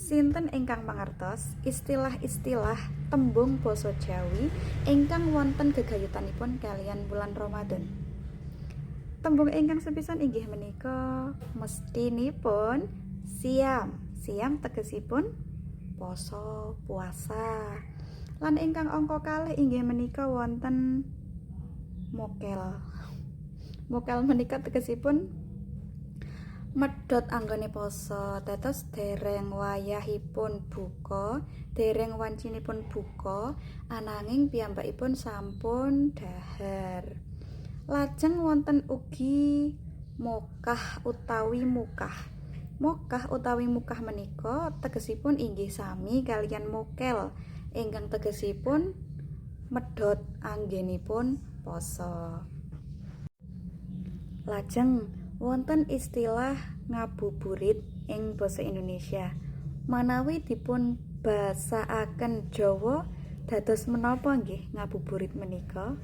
Sinten ingkang mangertos istilah-istilah tembung basa Jawi ingkang wonten gegayutanipun kaliyan bulan Ramadan? Tembung ingkang sepisan inggih menika mestinipun siam. Siam tegesipun poso, puasa. Lan ingkang angka kalih inggih menika wonten mokel. Mokel menika tegesipun medhot anggone poso, dados dereng wayahipun buka, dereng wancinipun buka, ananging piyambakipun sampun dhahar. Lajeng wonten ugi mokah utawi mukah. Mokah utawi mukah menika tegesipun inggih sami kaliyan mokel, ingkang tegesipun medhot anggenipun poso. Lajeng wonten istilah ngabuburit ing basa Indonesia. Manawi dipun basaaken Jawa dados menapa nggih ngabuburit menika?